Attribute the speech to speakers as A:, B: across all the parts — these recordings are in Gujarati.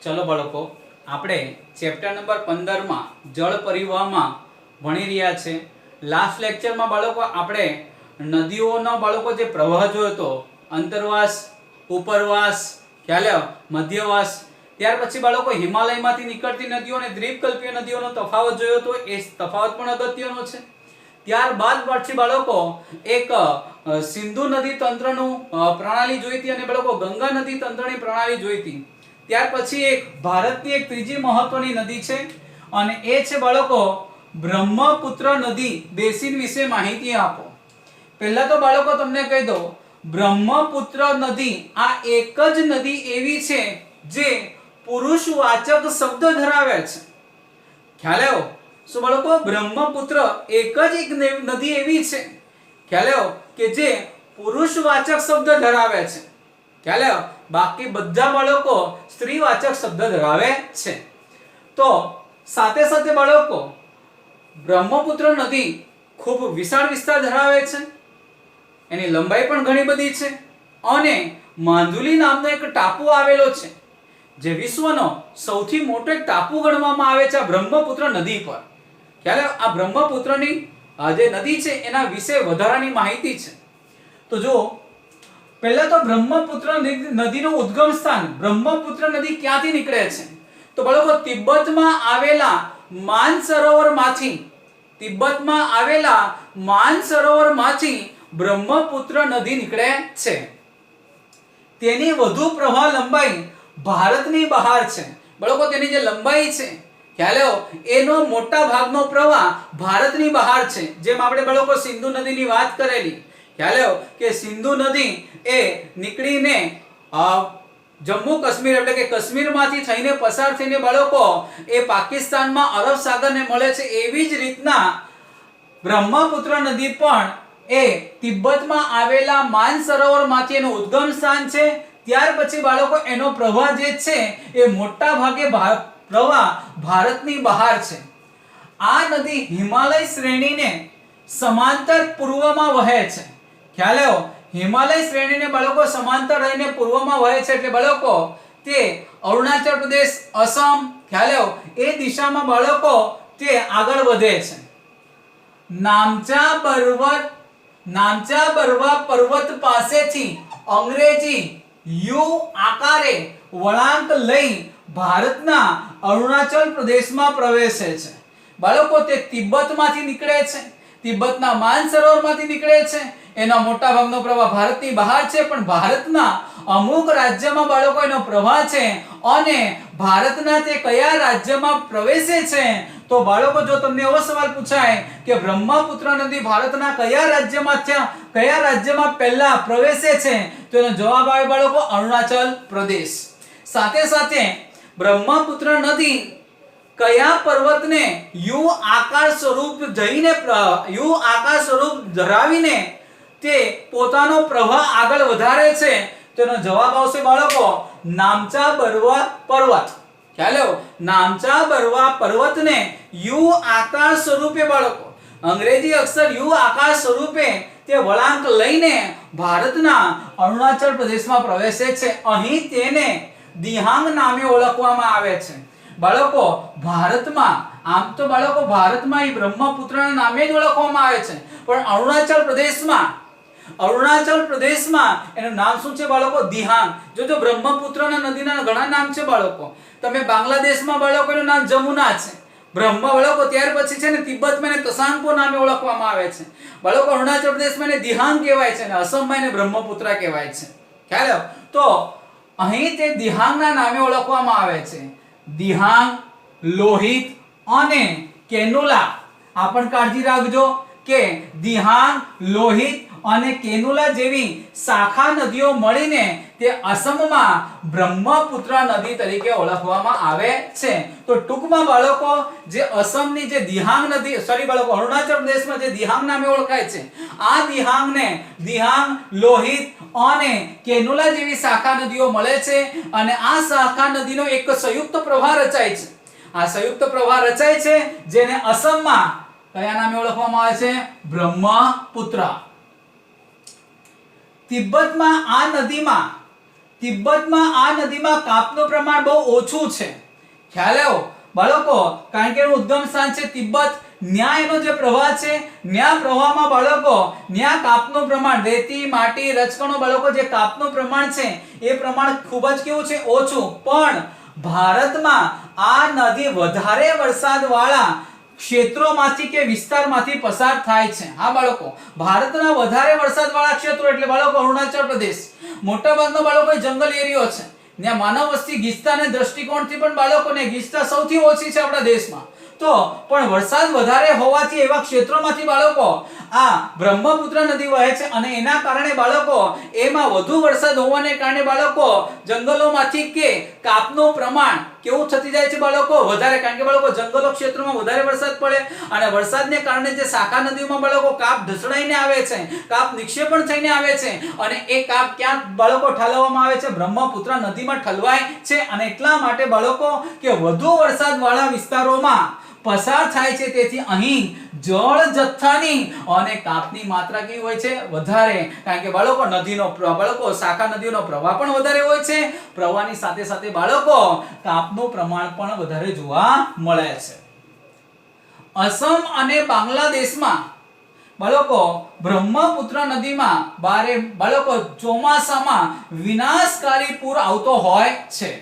A: चलो बाळको આપણે ચેપ્ટર નંબર 15 માં જળ પરિવહનમાં ભણી રહ્યા છે। લાસ્ટ લેક્ચરમાં બાળકો આપણે નદીઓનો બાળકો જે પ્રવાહ જોયો તો અંતરવાસ, ઉપરવાસ, ખ્યાલ આવ્યો, મધ્યવાસ, ત્યાર પછી બાળકો હિમાલયમાંથી નીકળતી નદીઓ અને દ્વીપકલ્પીય નદીઓનો તફાવત જોયો તો એ તફાવત પણ અગત્યનો છે। ત્યારબાદ પછી બાળકો એક સિંધુ નદી તંત્રનું પ્રણાલી જોઈ હતી અને બાળકો ગંગા નદી તંત્રની પ્રણાલી જોઈ હતી। ત્યાર પછી એક ભારતની એક ત્રીજી મહત્વની નદી છે અને એ છે બાળકો બ્રહ્મપુત્ર નદી બેસિન વિશે માહિતી આપો। પહેલા તો બાળકો તમને કહી દો, બ્રહ્મપુત્ર નદી આ એક જ નદી એવી છે જે પુરુષવાચક શબ્દ ધરાવે છે। ખ્યાલ આવ્યો? શું બાળકો? બ્રહ્મપુત્ર એક જ એક નદી એવી છે, ખ્યાલ આવ્યો, કે જે પુરુષવાચક શબ્દ ધરાવે છે। ખ્યાલ આવ્યો? બાકી બધા બાળકો સ્ત્રીવાચક શબ્દ ધરાવે છે। તો સાથે સાથે બાળકો બ્રહ્મપુત્ર નદી ખૂબ વિશાળ વિસ્તાર ધરાવે છે, એની લંબાઈ પણ ઘણી બધી છે અને માંજુલી નામનો એક ટાપુ આવેલો છે જે વિશ્વનો સૌથી મોટો એક ટાપુ ગણવામાં આવે છે આ બ્રહ્મપુત્ર નદી પર। ખ્યાલ આ બ્રહ્મપુત્રની જે નદી છે એના વિશે વધારાની માહિતી છે। તો જો પહેલા તો બ્રહ્મપુત્ર નદીનું ઉદ્ગમ સ્થાન, બ્રહ્મપુત્ર નદી ક્યાંથી નીકળે છે? તો બાળકો તિબ્બતમાં આવેલા માનસરોવરમાંથી બ્રહ્મપુત્ર નદી નીકળે છે। તેની વધુ પ્રવાહ લંબાઈ ભારતની બહાર છે। બાળકો તેની જે લંબાઈ છે, ખ્યાલ આવ્યો, એનો મોટા ભાગનો પ્રવાહ ભારતની બહાર છે। જેમ આપણે બાળકો સિંધુ નદીની વાત કરેલી, ખ્યાલ આવ્યો કે સિંધુ નદી એ નીકળીને જમ્મુ કાશ્મીર એટલે કે કાશ્મીરમાંથી થઈને પસાર થઈને બાળકો એ પાકિસ્તાનમાં અરબ સાગરને મળે છે। એવી જ રીતના બ્રહ્મપુત્ર નદી પણ એ તિબ્બતમાં આવેલા માનસરોવરમાંથી એનું ઉદ્ગમ સ્થાન છે। ત્યાર પછી બાળકો એનો પ્રવાહ જે છે એ મોટા ભાગે પ્રવાહ ભારતની બહાર છે। આ નદી હિમાલય શ્રેણીને સમાંતર પૂર્વમાં વહે છે। ખ્યાલ આવ્યો? હિમાલય શ્રેણીને બાળકો સમાંતર રહીને પૂર્વમાં વહે છે એટલે બાળકો તે અરુણાચલ પ્રદેશ, અસમ, ખ્યાલ આવ્યો, એ દિશામાં બાળકો તે આગળ વધે છે। નામચા બરવા પર્વત પાસેથી અંગ્રેજી યુ આકારે વળાંક લઈ ભારતના અરુણાચલ પ્રદેશમાં પ્રવેશે છે। બાળકો તે તિબ્બતમાંથી નીકળે છે, તિબ્બતના માનસરોવરમાંથી નીકળે છે, એનો મોટા ભાગનો પ્રવાહ ભારતની બહાર છે પણ ભારતના અમુક રાજ્યમાં બાળકો એનો પ્રવાહ છે અને ભારતના તે કયા રાજ્યમાં પ્રવેશે છે? તો બાળકો જો તમને એવો સવાલ પૂછાય કે બ્રહ્મપુત્ર નદી ભારતના કયા રાજ્યમાં પહેલા પ્રવેશે છે તો એનો જવાબ આવે બાળકો અરુણાચલ પ્રદેશ। સાથે સાથે બ્રહ્મપુત્ર નદી કયા પર્વતને યુ આકાર સ્વરૂપ ધરાવીને તે પોતાનો પ્રવાહ આગળ વધારે છે? તેનો જવાબ આવશે બાળકો નામચા બરવા પર્વત। ખ્યાલ આવ્યો? નામચા બરવા પર્વતને યુ આકાર સ્વરૂપે બાળકો અંગ્રેજી અક્ષર યુ આકાર સ્વરૂપે તે વળાંક લઈને ભારતના અરુણાચલ પ્રદેશમાં પ્રવેશે છે। અહીં તેને દિહાંગ નામે ઓળખવામાં આવે છે। બાળકો ભારતમાં આમ તો બાળકો ભારતમાં એ બ્રહ્મપુત્રના નામે જ ઓળખવામાં આવે છે પણ અરુણાચલ પ્રદેશમાં એનું નામ શું છે બાળકો? દિહાંગ। જો બ્રહ્મપુત્રના નદીના ઘણા નામ છે બાળકો। તમે બાંગ્લાદેશમાં બાળકો એનું નામ જમુના છે, બાળકો ત્યાર પછી છે ને તિબ્બતમાં એને તસાંગપો નામે ઓળખવામાં આવે છે બાળકો। અરુણાચલ પ્રદેશમાં એને દિહાંગ કહેવાય છે અને અસમમાં એને બ્રહ્મપુત્ર કહેવાય છે। ખ્યાલ આવ્યો? તો અહીં તે દિહાંગના નામે ઓળખવામાં આવે છે। દિહાંગ, લોહિત અને કેનુલા। આ પણ કાળજી રાખજો કે દિહાંગ, લોહિત અને કેનુલા જેવી શાખા નદીઓ મળીને તે અસમમાં બ્રહ્મપુત્ર નદી તરીકે ઓળખવામાં આવે છે। તો ટૂંકમાં બાળકો જે અસમની જે દિહાંગ નદી બાળકો અરુણાચલ પ્રદેશમાં જે દિહાંગ નામે ઓળખાય છે, આ દિહાંગને દિહાંગ, લોહિત અને કેનુલા જેવી શાખા નદીઓ મળે છે અને આ શાખા નદીનો એક સંયુક્ત પ્રવાહ રચાય છે। આ સંયુક્ત પ્રવાહ રચાય છે જેને અસમમાં કયા નામે ઓળખવામાં આવે છે? બ્રહ્મપુત્ર। તિબ્બતમાં આ નદીમાં તિબ્બતમાં આ નદીમાં કાપનું પ્રમાણ બહુ ઓછું છે. ખ્યાલ આવ્યો બાળકો? કારણ કે એનું ઉદ્ગમ સ્થાન છે તિબ્બત. ન્યા એનો જે પ્રવાહ છે, ન્યા પ્રવાહમાં બાળકો ન્યા કાપનું પ્રમાણ, રેતી, માટી, રજકણો બાળકો જે કાપનું પ્રમાણ છે એ પ્રમાણ ખૂબ જ કેવું છે? ઓછું. પણ ભારતમાં આ નદી વધારે વરસાદ વાળા ક્ષેત્રોમાંથી કે વિસ્તારમાંથી પસાર થાય છે. હા બાળકો, ભારતના વધારે વરસાદ વાળા ક્ષેત્રો એટલે બાળકો અરુણાચલ પ્રદેશ. મોટાભાગનો બાળકો જંગલ એરિયો છે. ત્યાં માનવ વસ્તી ગીચતાને દ્રષ્ટિકોણથી પણ બાળકોને ગીચતા સૌથી ઓછી છે આપણા દેશમાં. તો પણ વરસાદ વધારે હોવાથી એવા ક્ષેત્રોમાંથી બાળકો આ બ્રહ્મપુત્ર નદી વહે છે અને એના કારણે બાળકો એમાં વધુ વરસાદ હોવાને કારણે બાળકો જંગલોમાંથી કે કાપનું પ્રમાણ કેવું થતી જાય છે બાળકો? વધારે. કારણ કે બાળકો જંગલો ક્ષેત્રોમાં વધારે વરસાદ પડે અને વરસાદને કારણે જે શાખા નદીઓમાં બાળકો કાપ ઢસડાઈને આવે છે, કાપ નિક્ષેપણ થઈને આવે છે અને એ કાપ ક્યાં બાળકો ઠાલવવામાં આવે છે? બ્રહ્મપુત્ર નદીમાં ઠલવાય છે. અને એટલા માટે બાળકો કે વધુ વરસાદ વાળા વિસ્તારોમાં પસાર થાય છે. તેથી અહીં જળ જથ્થાની અને કાપની માત્રા કેવી હોય છે? વધારે. કારણ કે બાળકો નદીનો બાળકો શાખા નદીઓનો પ્રવાહ પણ વધારે હોય છે. પ્રવાહની સાથે સાથે બાળકો કાપનું પ્રમાણ પણ વધારે જોવા મળે છે. અસમ અને બાંગ્લાદેશમાં બાળકો બ્રહ્મપુત્ર નદીમાં બાળકો ચોમાસામાં વિનાશકારી પૂર આવતો હોય છે.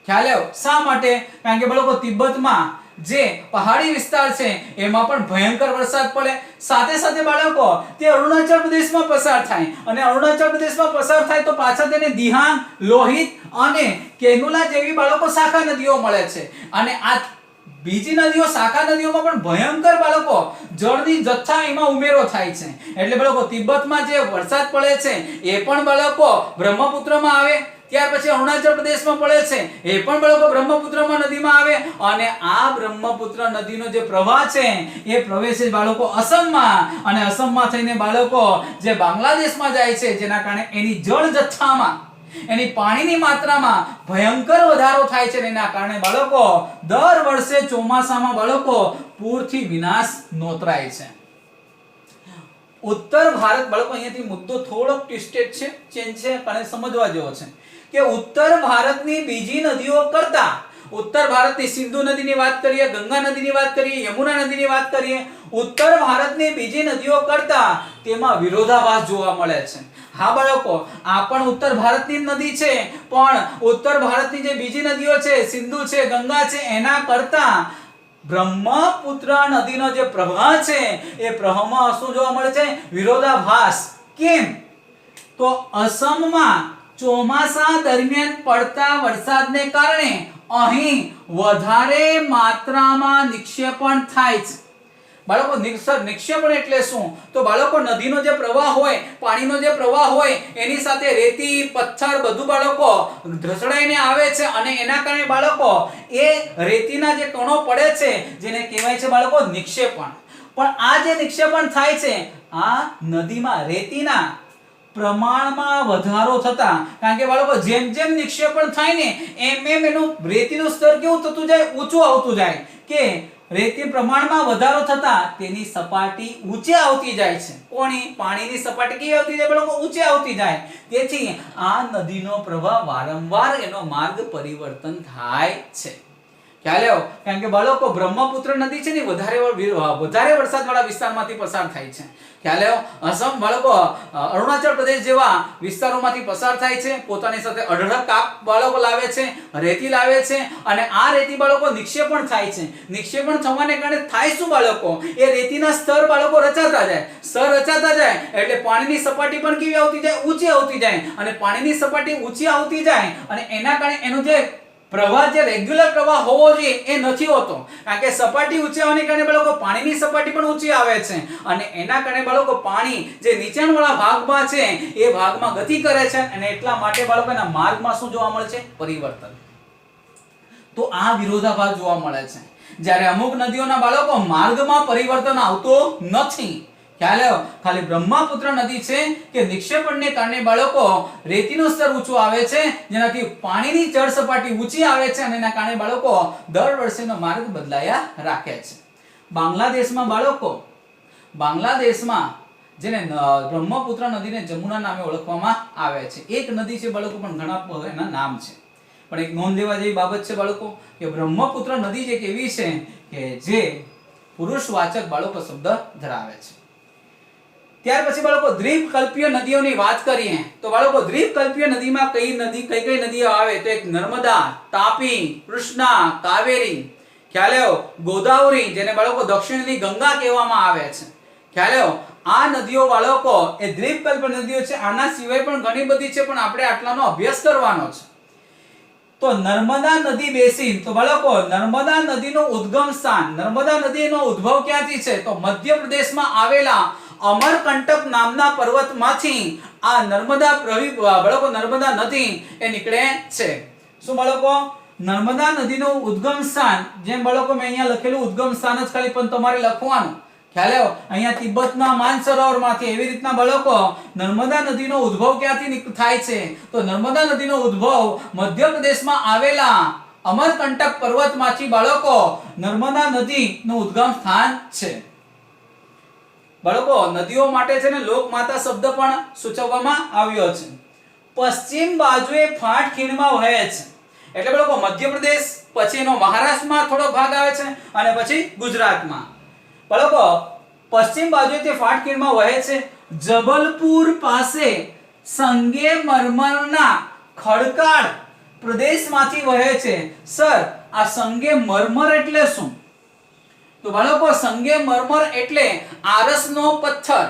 A: ખ્યાલ આવ્યો? શા માટે? કારણ કે બાળકો તિબ્બતમાં જે પહાડી વિસ્તાર છે એમાં પણ ભયંકર વરસાદ પડે. સાથે સાથે બાળકો તે અરુણાચલ પ્રદેશમાં પસાર થાય અને અરુણાચલ પ્રદેશમાં પસાર થાય તો પાછા તેને દિહાંગ, લોહિત અને કેનુલા જેવી બાળકો શાખા નદીઓ મળે છે. અને આ બીજી નદીઓ શાખા નદીઓમાં પણ ભયંકર બાળકો જળની જથ્થા એમાં ઉમેરો થાય છે. એટલે બાળકો તિબ્બતમાં જે વરસાદ પડે છે એ પણ બાળકો બ્રહ્મપુત્રમાં આવે. ત્યાર પછી અરુણાચલ પ્રદેશમાં પડે છે એ પણ બાળકો બ્રહ્મપુત્રમાં નદીમાં આવે. અને આ બ્રહ્મપુત્ર નદીનો જે પ્રવાહ છે એ પ્રવેશે બાળકો અસમમાં અને અસમમાં થઈને બાળકો જે બાંગ્લાદેશમાં જાય છે, જેના કારણે એની જળ જથ્થામાં, એની પાણીની માત્રામાં ભયંકર વધારો થાય છે. એના કારણે બાળકો દર વર્ષે ચોમાસામાં બાળકો પૂરથી વિનાશ નોતરાય છે. ઉત્તર ભારત બાળકો અહીંયાથી મુદ્દો થોડોક ટ્વિસ્ટેડ છે, ચેન્જ છે, પણ સમજવા જેવો છે કે ઉત્તર ભારતની બીજી નદીઓ કરતા ઉત્તર ભારતની સિંધુ નદીની વાત કરીએ, ગંગા નદીની વાત કરીએ, યમુના નદીની વાત કરીએ, ઉત્તર ભારતની બીજી નદીઓ કરતા તેમાં વિરોધાભાસ જોવા મળે છે. હા બાળકો, આ પણ ઉત્તર ભારતની નદી છે, પણ ઉત્તર ભારતની જે બીજી નદીઓ છે, સિંધુ છે, ગંગા છે, એના કરતા બ્રહ્મપુત્ર નદીનો જે પ્રવાહ છે એ પ્રવાહમાં શું જોવા મળે છે? વિરોધાભાસ. કેમ? તો અસમમાં ચોમાસા દરમિયાન પડતા વરસાદને કારણે અહીં વધારે માત્રામાં નિક્ષેપણ થાય છે. બાળકો નિક્ષેપણ એટલે શું? તો બાળકો નદીનો જે પ્રવાહ હોય, પાણીનો જે પ્રવાહ હોય એની સાથે રેતી, પથ્થર બધું બાળકો ધસડાઈને આવે છે અને એના કારણે બાળકો એ રેતીના જે કણો પડે છે જેને કહેવાય છે બાળકો નિક્ષેપણ. પણ આ જે નિક્ષેપણ થાય છે આ નદીમાં રેતીના પ્રમાણમાં વધારો થતા, કારણ કે બાળકો જેમ જેમ નિક્ષેપણ થાય ને એમ એમ એનું રેતીનું સ્તર કેવું થતું જાય? ઊંચું આવતું જાય. કે રેતી પ્રમાણમાં વધારો થતા તેની સપાટી ઊંચે આવતી જાય છે. કોની? પાણીની સપાટી કેવી આવતી જાય બાળકો? ઊંચે આવતી જાય. તેથી આ નદીનો પ્રવાહ વારંવાર એનો માર્ગ પરિવર્તન થાય છે. ખ્યાલ આવ્યો? કારણ કે બાળકો બ્રહ્મપુત્ર નદી છે ને વધારે વરસાદવાળા વિસ્તારમાંથી પસાર થાય છે. ખ્યાલ આવ્યો? અસમ બાળકો અરુણાચલ પ્રદેશ જેવા વિસ્તારોમાંથી પસાર થાય છે. પોતાની સાથે અઢળક કાપ બાળકો લાવે છે, રેતી લાવે છે અને આ રેતી બાળકો નિક્ષેપણ થાય છે. નિક્ષેપણ થવાને કારણે થાય શું બાળકો? એ રેતીના સ્તર બાળકો રચાતા જાય. સ્તર રચાતા જાય એટલે પાણીની સપાટી પણ કેવી આવતી જાય? ઊંચી આવતી જાય. અને પાણીની સપાટી ઊંચી આવતી જાય અને એના કારણે એનું જે પ્રવાહ, જે રેગ્યુલર પ્રવાહ હોવો જોઈએ એ નથી હોતો. કારણ કે સપાટી ઊંચી આવવાને કારણે બાળકો પાણીની સપાટી પણ ઊંચી આવે છે અને એના કારણે બાળકો પાણી જે નીચાણવાળા ભાગમાં છે એ ભાગમાં ગતિ કરે છે અને એટલા માટે બાળકોના માર્ગમાં શું જોવા મળે છે? પરિવર્તન. તો આ વિરોધાભાસ જોવા મળે છે. જ્યારે અમુક નદીઓના બાળકો માર્ગમાં પરિવર્તન આવતું નથી. ખ્યાલ આવ્યો? ખાલી બ્રહ્મપુત્ર નદી છે કે નિક્ષેપણને કારણે બાળકો રેતીનું સ્તર ઊંચું આવે છે, જેનાથી પાણીની જળ સપાટી ઊંચી આવે છે અને એના કારણે બાળકો દર વર્ષેનો માર્ગ બદલાયા રાખે છે. બાંગ્લાદેશમાં બાળકો, બાંગ્લાદેશમાં જેને બ્રહ્મપુત્ર નદીને જમુના નામે ઓળખવામાં આવે છે. એક નદી છે બાળકો, પણ ઘણા એના નામ છે. પણ એક નોંધ લેવા જેવી બાબત છે બાળકો કે બ્રહ્મપુત્ર નદી જે કેવી છે કે જે પુરુષવાચક બાળકો શબ્દ ધરાવે છે. ત્યાર પછી બાળકો દ્વીપકલ્પીય નદીઓની વાત કરીએ તો બાળકો દ્વીપકલ્પીય નદીમાં કઈ કઈ નદીઓ આવે તો એક નર્મદા, તાપી, કૃષ્ણા, કાવેરી, ખ્યાલ આવ્યો, ગોદાવરી, જેને બાળકો દક્ષિણની ગંગા કહેવામાં આવે છે. ખ્યાલ આવ્યો, આ નદીઓ બાળકો એ દ્વીપકલ્પીય નદીઓ છે. આના સિવાય પણ ઘણી બધી છે, પણ આપણે આટલાનો અભ્યાસ કરવાનો છે. તો નર્મદા નદી બેસિન, તો બાળકો નર્મદા નદીનું ઉદ્ગમ સ્થાન, નર્મદા નદીનો ઉદ્ભવ ક્યાંથી છે તો મધ્યપ્રદેશમાં આવેલા અમરકંટક નામના પર્વતમાંથી આ બાળકો નર્મદા નદી એ નીકળે છે. શું બાળકો? નર્મદા નદીનું ઉદ્ગમ સ્થાન, જેમ બાળકો મેં અહીંયા લખેલું ઉદ્ગમ સ્થાન જ ખાલી પણ તમારે લખવાનું. ખ્યાલ આવ્યો? અહીંયા તિબેટના માનસરોવરમાંથી, એવી રીતના બાળકો નર્મદા નદીનો ઉદ્ભવ ક્યાંથી થાય છે તો નર્મદા નદીનો ઉદ્ભવ મધ્યપ્રદેશમાં આવેલા અમરકંટક પર્વતમાંથી બાળકો નર્મદા નદીનું ઉદ્ગમ સ્થાન છે. બાળકો નદીઓ માટે છે ને લોકમાતા શબ્દ પણ સૂચવવામાં આવ્યો છે. પશ્ચિમ બાજુએ ફાટ ખીણમાં વહે છે, એટલે બાળકો મધ્યપ્રદેશ, પછી એનો મહારાષ્ટ્રમાં થોડો ભાગ આવે છે અને પછી ગુજરાતમાં. બાળકો પશ્ચિમ બાજુએ તે ફાટ ખીણમાં વહે છે. જબલપુર પાસે સંગેમરમરના ખડકાળ પ્રદેશમાંથી વહે છે. સર, આ સંગેમરમર એટલે શું? તો બાળકો સંગેમરમર એટલે આરસનો પથ્થર,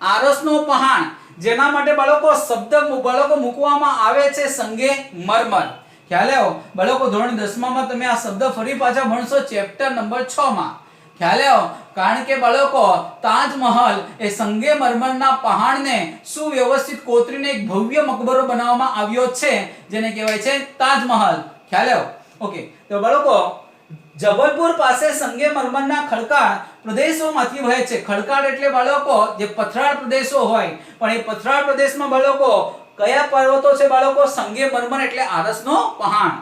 A: આરસનો પહાણ, જેના માટે બાળકો શબ્દ બાળકો મૂકવામાં આવે છે સંગેમરમર. ખ્યાલ આવ્યો? બાળકો ધોરણ 10 માં તમે આ શબ્દ ફરી પાછા ભણશો ચેપ્ટર નંબર 6 માં. ખ્યાલ આવ્યો? કારણ કે બાળકો તાજમહલ એ સંગેમરમરના પહાણને સુવ્યવસ્થિત કોતરીને એક ભવ્ય મકબરો બનાવવામાં આવ્યો છે, જેને કહેવાય છે તાજમહલ. ખ્યાલ આવ્યો? ઓકે, તો બાળકો જબલપુર પાસે સંગેમરમરના ખડકાળ પ્રદેશોમાંથી વહે છે. ખડકાળ એટલે બાળકો જે પથરાળ પ્રદેશો હોય, પણ એ પથરાળ પ્રદેશમાં બાળકો કયા પર્વતો છે બાળકો? સંગેમરમર એટલે આરસનો પહાણ.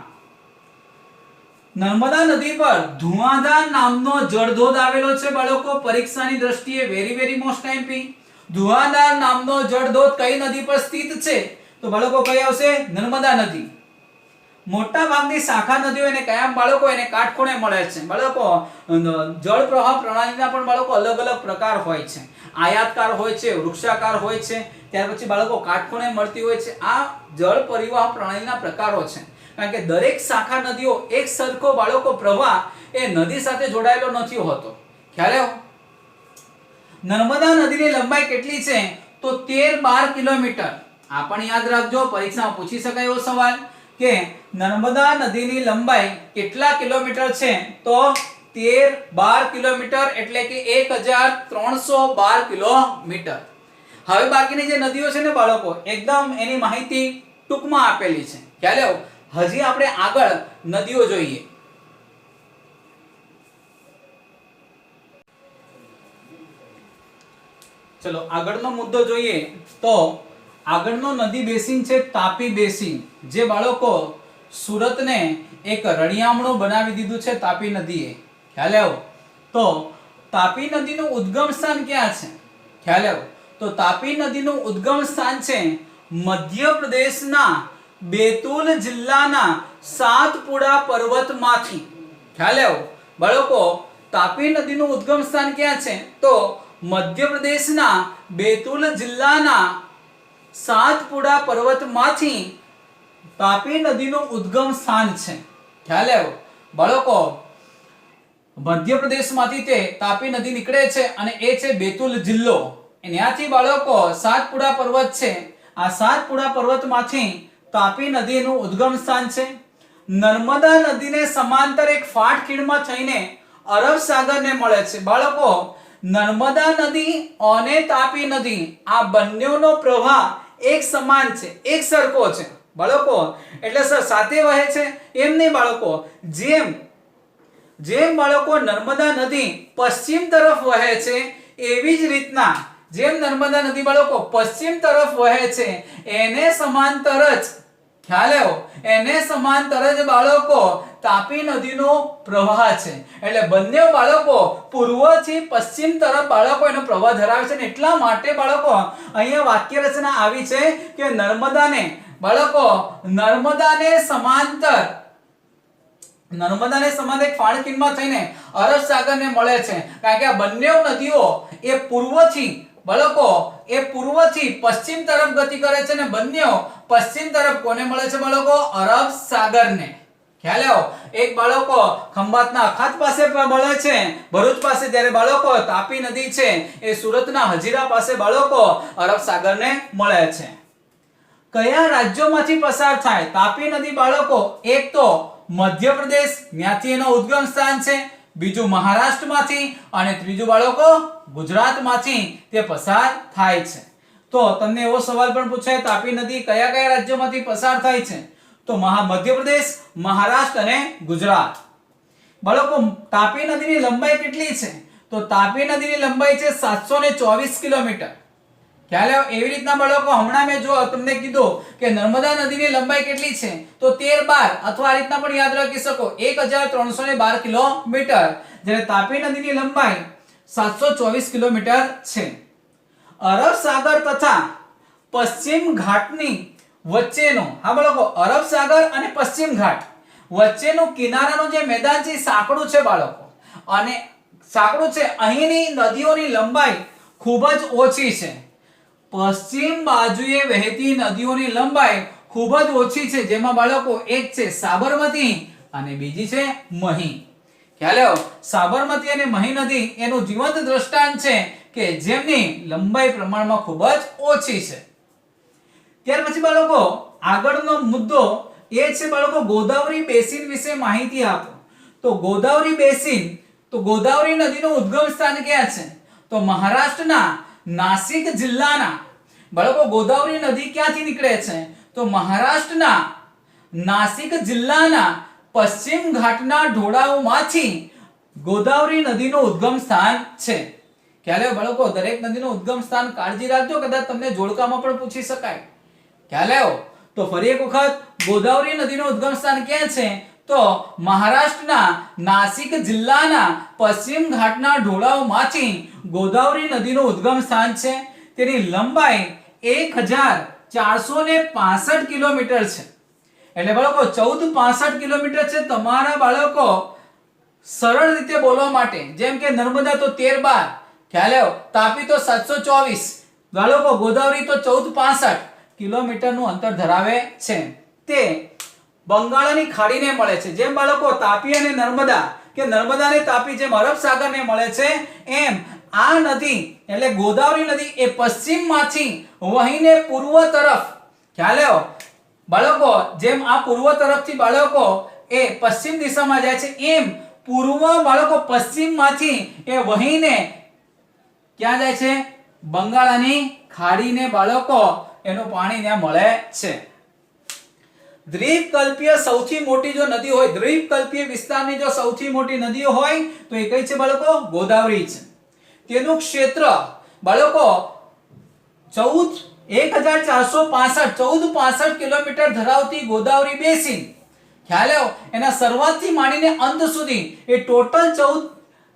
A: નર્મદા નદી પર ધુઆંધાર નામનો જળધોધ આવેલો છે બાળકો. પરીક્ષાની દ્રષ્ટિએ વેરી મોસ્ટ એમપી. ધુઆંધાર નામનો જળધોધ કઈ નદી પર સ્થિત છે તો બાળકો કઈ આવશે? નર્મદા નદી. મોટા ભાગની શાખા નદીઓ એને કયા બાળકો? એને કાટખૂણે મળે છે. બાળકો જળ પ્રવાહ પ્રણાલીના પણ બાળકો અલગ અલગ પ્રકાર હોય છે. આયાતકાર હોય છે, વૃક્ષાકાર હોય છે, ત્યાર પછી બાળકો કાટખૂણે મળતી હોય છે. આ જળ પરિવહન પ્રણાલીના પ્રકારો છે. કારણ કે દરેક શાખા નદીઓ એક સરખો બાળકો પ્રવાહ એ નદી સાથે જોડાયેલો નથી હોતો. ખ્યાલ આવ્યો? નર્મદા નદીની લંબાઈ કેટલી છે તો 13-12 કિલોમીટર. આ પણ યાદ રાખજો, પરીક્ષામાં પૂછી શકાય એવો સવાલ કે નર્મદા નદીની લંબાઈ કેટલા કિલોમીટર છે તો 13-12 કિલોમીટર, એટલે કે 1312 કિલોમીટર. હવે બાકીની જે નદીઓ છે ને બાળકો એકદમ એની માહિતી ટૂંકમાં આપેલી છે. ખ્યાલ આવ્યો? હજી આપણે આગળ નદીઓ જોઈએ. ચલો આગળનો મુદ્દો જોઈએ તો આગળનો નદી બેસિન છે તાપી બેસિન, જે બાળકો સુરતને એક રળિયામણું બનાવી દીધું છે તાપી નદીએ. ખ્યાલ આવ્યો? તો તાપી નદીનું ઉદ્ગમ સ્થાન ક્યાં છે? ખ્યાલ આવ્યો? તો તાપી નદીનું ઉદ્ગમ સ્થાન છે મધ્યપ્રદેશના બેતુલ જિલ્લાના સાતપુડા પર્વતમાંથી. ખ્યાલ આવ્યો? બાળકો તાપી નદીનું ઉદ્ગમ સ્થાન ક્યાં છે તો મધ્યપ્રદેશના બેતુલ જિલ્લાના સાતપુડા પર્વતમાંથી તાપી નદીનું ઉદ્ગમ સ્થાન છે. ખ્યાલ આવ્યો? બાળકો મધ્યપ્રદેશમાંથી તે તાપી નદી નીકળે છે અને એ છે બેતુલ જિલ્લો. ત્યાંથી બાળકો સાતપુડા પર્વત છે. આ સાતપુડા પર્વતમાંથી તાપી નદીનું ઉદ્ગમ સ્થાન છે. નર્મદા નદીને સમાંતર એક ફાટ ખીણમાં થઈને અરબ સાગરને મળે છે. બાળકો નર્મદા નદી અને તાપી નદી આ બંનેનો પ્રવાહ એક સમાન છે, એક સરખો છે બાળકો. એટલે સર સાથે વહે છે એમ નહીં બાળકો. જેમ બાળકો નર્મદા નદી પશ્ચિમ તરફ વહે છે એવી જ રીતના જેમ નર્મદા નદી બાળકો પશ્ચિમ તરફ વહે છે એને સમાંતર જ ખ્યાલ આવ્યો? એને સમાંતર જ બાળકો તાપી નદીનો પ્રવાહ છે. એટલે બંને બાળકો પૂર્વથી પશ્ચિમ તરફ બાળકો એનો પ્રવાહ ધરાવે છે, ને એટલા માટે બાળકો અહીંયા વાક્ય રચના આવી છે કે નર્મદાને બાળકો નર્મદાને સમાંતર એક ફાળકીનમાં થઈને અરબ સાગરને મળે છે. કારણ કે આ બંને નદીઓ એ પૂર્વથી બાળકો એ પૂર્વથી પશ્ચિમ તરફ ગતિ કરે છે, ને બંને પશ્ચિમ તરફ કોને મળે છે બાળકો? અરબ સાગરને. ખ્યાલ આવ્યો? એક બાળકો ખંભાતના અખાત પાસે મળે છે ભરૂચ પાસે, જ્યારે બાળકો તાપી નદી છે એ સુરતના હજીરા પાસે બાળકો અરબ સાગરને મળે છે. કયા રાજ્યોમાંથી પસાર થાય તાપી નદી બાળકો? એક તો મધ્યપ્રદેશ, ત્યાંથી એનો ઉદ્ગમ સ્થાન છે, બીજું મહારાષ્ટ્રમાંથી, અને ત્રીજું બાળકો ગુજરાતમાંથી તે પસાર થાય છે. તો તમને એવો સવાલ પણ પૂછાય, તાપી નદી કયા કયા રાજ્યોમાંથી પસાર થાય છે? તો મધ્યપ્રદેશ, મહારાષ્ટ્ર અને ગુજરાત. બાળકો તાપી નદીની લંબાઈ કેટલી છે? તો તાપી નદીની લંબાઈ છે 724 કિલોમીટર. ખ્યાલ આવ્યો? એવી રીતના બાળકો હમણાં મેં જો તમને કીધું કે નર્મદા નદીની લંબાઈ કેટલી છે તો 13-12 અથવા આ રીતના પણ યાદ રાખી શકો 1312 કિલોમીટર, જ્યારે તાપી નદીની લંબાઈ 724 કિલોમીટર છે. અરબ સાગર તથા પશ્ચિમ ઘાટની વચ્ચેનો હા બાળકો અરબ સાગર અને પશ્ચિમ ઘાટ વચ્ચેનું કિનારાનું જે મેદાન છે સાંકડું છે બાળકો, અને સાંકડું છે. અહીંની નદીઓની લંબાઈ ખૂબ જ ઓછી છે. પશ્ચિમ બાજુએ વહેતી નદીઓની લંબાઈ ખૂબ જ ઓછી છે, જેમાં બાળકો એક છે સાબરમતી અને બીજી છે મહી. ખ્યાલ આવ્યો? સાબરમતી અને મહી નદી એનું જીવંત દ્રષ્ટાંત છે કે જેમની લંબાઈ પ્રમાણમાં ખૂબ જ ઓછી છે. ત્યાર પછી બાળકો આગળનો મુદ્દો એ છે બાળકો ગોદાવરી બેસિન વિશે માહિતી આપો. તો ગોદાવરી બેસિન, તો ગોદાવરી નદીનું ઉદ્ગમ સ્થાન ક્યાં છે? તો મહારાષ્ટ્રના નાસિક જિલ્લાના બાળકો ગોદાવરી નદી ક્યાંથી નીકળે છે? તો મહારાષ્ટ્રના નાસિક જિલ્લાના પશ્ચિમ ઘાટના ઢોળાવમાંથી ગોદાવરી નદીનું ઉદ્ગમ સ્થાન છે. ખ્યાલ આવ્યો બાળકો? દરેક નદીનું ઉદ્ગમ સ્થાન કાળજી રાખજો, કદાચ તમને જોડકામાં પણ પૂછી શકાય. ખ્યાલ આવ્યો? તો ફરી એક વખત ગોદાવરી નદીનું ઉદ્ગમ સ્થાન ક્યાં છે? તો મહારાષ્ટ્રના નાસિક જિલ્લાના પશ્ચિમ ઘાટના ઢોળાવમાંથી ગોદાવરી નદીનું ઉદ્ગમ સ્થાન છે. તેની લંબાઈ 1465 કિલોમીટર છે. એટલે બાળકો 1465 કિલોમીટર છે. તમારા બાળકો સરળ રીતે બોલવા માટે, જેમ કે નર્મદા તો 13-12, ખ્યાલ આવ્યો? તાપી તો 724, બાળકો ગોદાવરી તો 1465 કિલોમીટરનું અંતર ધરાવે છે. તે બંગાળની ખાડીને મળે છે. જેમ બાળકો તાપી અને નર્મદા કે નર્મદા અને તાપી જેમ અરબ સાગરને મળે છે, એમ આ નદી એટલે ગોદાવરી નદી એ પશ્ચિમમાંથી વહીને પૂર્વ તરફ, ખ્યાલ આવ્યો બાળકો? જેમ આ પૂર્વ તરફથી બાળકો એ પશ્ચિમ દિશામાં જાય છે, એમ પૂર્વ બાળકો પશ્ચિમમાંથી એ વહીને ક્યાં જાય છે? બંગાળની ખાડીને બાળકો એનું પાણી ત્યાં મળે છે. દ્વીપકલ્પીય સૌથી મોટી જો નદી હોય, દ્વીપકલ્પીય વિસ્તારની જો સૌથી મોટી નદીઓ હોય તો એ કઈ છે બાળકો? ગોદાવરી છે. તેનું ક્ષેત્ર બાળકો 1465 કિલોમીટર ધરાવતી ગોદાવરી બેસિન, ખ્યાલ આવ્યો? એના શરૂઆતથી માંડીને અંત સુધી એ ટોટલ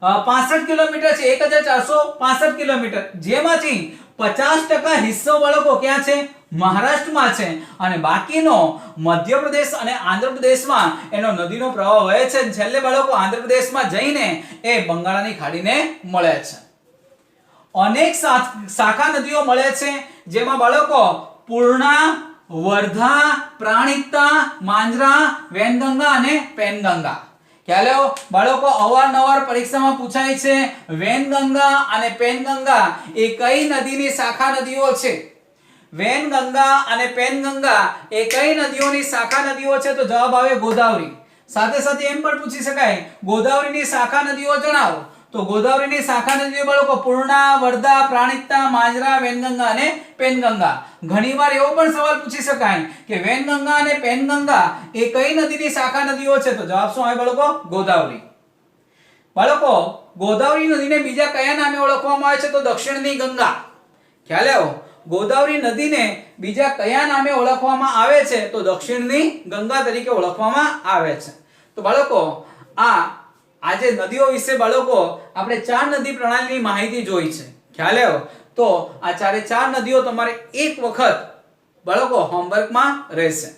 A: 65 કિલોમીટર છે, 1465 કિલોમીટર, જેમાંથી 50% હિસ્સો બાળકો ક્યાં છે? મહારાષ્ટ્રમાં છે, અને બાકીનો મધ્યપ્રદેશ અને આંધ્રપ્રદેશમાં એનો નદીનો પ્રવાહ વહે છે. છેલ્લે બાળકો આંધ્રપ્રદેશમાં જઈને એ બંગાળની ખાડીને મળે છે. અનેક શાખા નદીઓ મળે છે, જેમાં બાળકો પૂર્ણા, વર્ધા, પ્રાણિકતા, માંજરા, વેનગંગા અને પેનગંગા. ખ્યાલ આવ્યો બાળકો? અવારનવાર પરીક્ષામાં પૂછાય છે વેનગંગા અને પેનગંગા એ કઈ નદીની શાખા નદીઓ છે? વેનગંગા અને પેનગંગા એ કઈ નદીઓની શાખા નદીઓ છે? તો જવાબ આવે ગોદાવરી. સાથે સાથે એમ પણ પૂછી શકાય ગોદાવરીની શાખા નદીઓ જણાવો. તો ગોદાવરીની શાખા નદીઓ બાળકો પૂર્ણા, વર્ધા, પ્રાણિકતા, માંજરા, વેનગંગા અને પેનગંગા. ઘણીવાર એવો પણ સવાલ પૂછી શકાય કે વેનગંગા અને પેનગંગા એ કઈ નદીની શાખા નદીઓ છે? તો જવાબ શું આવે બાળકો? ગોદાવરી. બાળકો ગોદાવરી નદીને બીજા કયા નામે ઓળખવામાં આવે છે? તો દક્ષિણની ગંગા. ખ્યાલ આવ્યો? ગોદાવરી નદીને બીજા કયા નામે ઓળખવામાં આવે છે? તો દક્ષિણની ગંગા તરીકે ઓળખવામાં આવે છે. તો બાળકો આજે નદીઓ વિશે બાળકો આપણે 4 નદી પ્રણાલીની માહિતી જોઈ છે. ખ્યાલ આવ્યો? તો આ ચારે ચાર નદીઓ તમારે એક વખત બાળકો હોમવર્કમાં રહેશે.